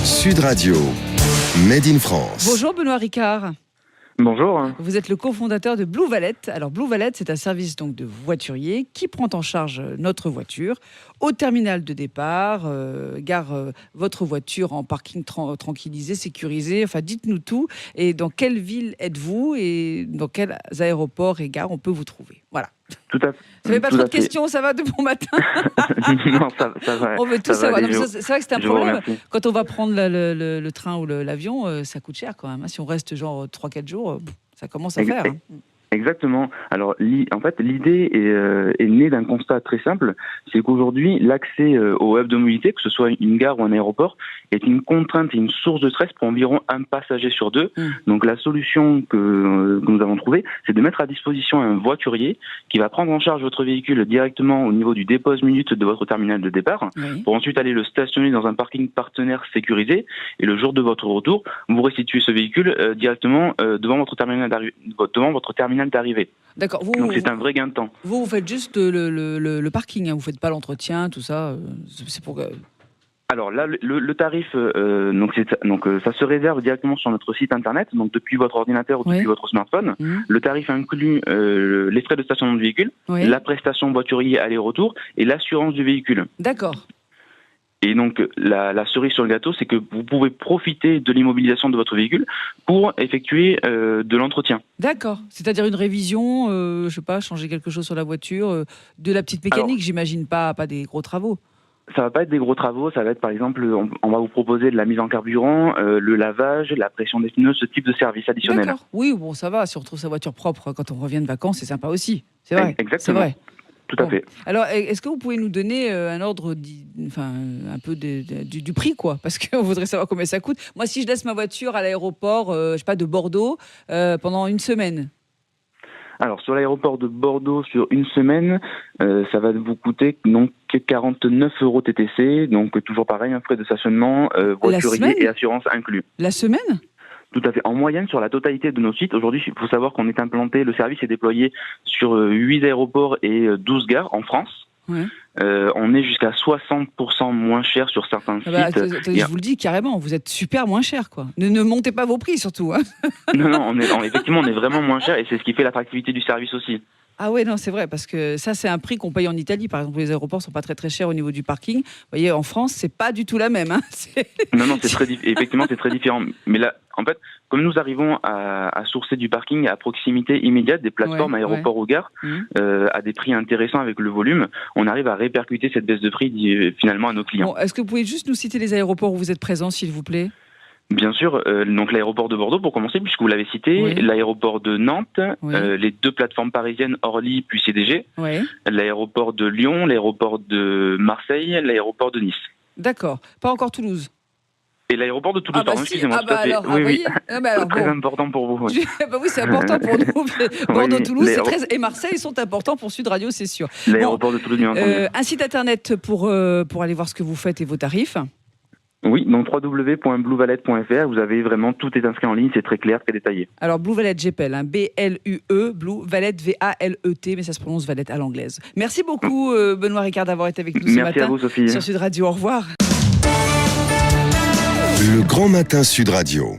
Sud Radio, Made in France. Bonjour Benoît Ricard. Bonjour. Vous êtes le cofondateur de Blue Valet. Alors Blue Valet, c'est un service donc de voiturier qui prend en charge notre voiture au terminal de départ, gare votre voiture en parking tranquillisé, sécurisé. Enfin, dites-nous tout. Et dans quelle ville êtes-vous et dans quels aéroports et gares on peut vous trouver? Voilà. Tout à fait. Vous n'avez pas trop de questions, ça va de bon matin? Non, ça va. On veut tout savoir. C'est vrai que c'est un problème. Remercie. Quand on va prendre le train ou l'avion, ça coûte cher quand même. Si on reste genre 3-4 jours, ça commence à faire. Exactement. Alors, en fait, l'idée est née d'un constat très simple, c'est qu'aujourd'hui, l'accès au hub de mobilité, que ce soit une gare ou un aéroport, est une contrainte et une source de stress pour environ un passager sur deux. Donc, la solution que nous avons trouvée, c'est de mettre à disposition un voiturier qui va prendre en charge votre véhicule directement au niveau du dépose-minute de votre terminal de départ, pour ensuite aller le stationner dans un parking partenaire sécurisé, et le jour de votre retour, vous restituez ce véhicule directement devant votre terminal d'arrivée. D'accord. Donc c'est un vrai gain de temps. Vous faites juste le parking, hein. Vous faites pas l'entretien, tout ça. C'est pour. Alors là, le tarif, ça se réserve directement sur notre site internet, donc depuis votre ordinateur ou depuis votre smartphone. Le tarif inclut les frais de stationnement de véhicule, la prestation voiturier aller-retour et l'assurance du véhicule. D'accord. Et donc, la cerise sur le gâteau, c'est que vous pouvez profiter de l'immobilisation de votre véhicule pour effectuer de l'entretien. D'accord. C'est-à-dire une révision, je sais pas, changer quelque chose sur la voiture, de la petite mécanique, alors, j'imagine, pas des gros travaux. Ça va pas être des gros travaux, ça va être par exemple, on va vous proposer de la mise en carburant, le lavage, la pression des pneus, ce type de service additionnel. D'accord. Oui, bon, ça va. Si on retrouve sa voiture propre quand on revient de vacances, c'est sympa aussi. C'est vrai. Exactement. C'est vrai. Tout à fait. Alors, est-ce que vous pouvez nous donner un ordre, un peu du prix, quoi? Parce qu'on voudrait savoir combien ça coûte. Moi, si je laisse ma voiture à l'aéroport, je sais pas, de Bordeaux, pendant une semaine. Alors, sur l'aéroport de Bordeaux, sur une semaine, ça va vous coûter donc 49 € TTC. Donc, toujours pareil, un frais de stationnement, voiturier et assurance inclus. La semaine? Tout à fait. En moyenne, sur la totalité de nos sites, aujourd'hui, il faut savoir qu'on est implanté, le service est déployé sur 8 aéroports et 12 gares en France. On est jusqu'à 60% moins cher sur certains sites. Je vous le dis carrément, vous êtes super moins cher, quoi. Ne montez pas vos prix, surtout. Hein. Non, effectivement, on est vraiment moins cher et c'est ce qui fait l'attractivité du service aussi. Ah ouais, non, c'est vrai, parce que ça, c'est un prix qu'on paye en Italie. Par exemple, les aéroports sont pas très très chers au niveau du parking. Vous voyez, en France, c'est pas du tout la même. Hein. Non, effectivement, c'est très différent. Mais là, en fait, comme nous arrivons à sourcer du parking à proximité immédiate des plateformes, aéroports ou gares, à des prix intéressants avec le volume, on arrive à répercuter cette baisse de prix finalement à nos clients. Bon, est-ce que vous pouvez juste nous citer les aéroports où vous êtes présents, s'il vous plaît ? Bien sûr, donc l'aéroport de Bordeaux pour commencer, puisque vous l'avez cité, l'aéroport de Nantes, les deux plateformes parisiennes Orly puis CDG, l'aéroport de Lyon, l'aéroport de Marseille, l'aéroport de Nice. D'accord. Pas encore Toulouse. Et l'aéroport de Toulouse, pardon, excusez-moi. Très important pour vous. Oui, c'est important pour nous. Bordeaux, Toulouse et Marseille sont importants pour Sud Radio, c'est sûr. L'aéroport de Toulouse, bien entendu. Un site internet pour aller voir ce que vous faites et vos tarifs. Oui, donc www.bluevalet.fr, vous avez vraiment, tout est inscrit en ligne, c'est très clair, très détaillé. Alors Blue Valet, j'appelle, hein, B-L-U-E, Blue Valet, V-A-L-E-T, mais ça se prononce Valet à l'anglaise. Merci beaucoup Benoît Ricard d'avoir été avec nous ce matin. Merci à vous Sophie. Sur Sud Radio, au revoir. Le Grand Matin Sud Radio.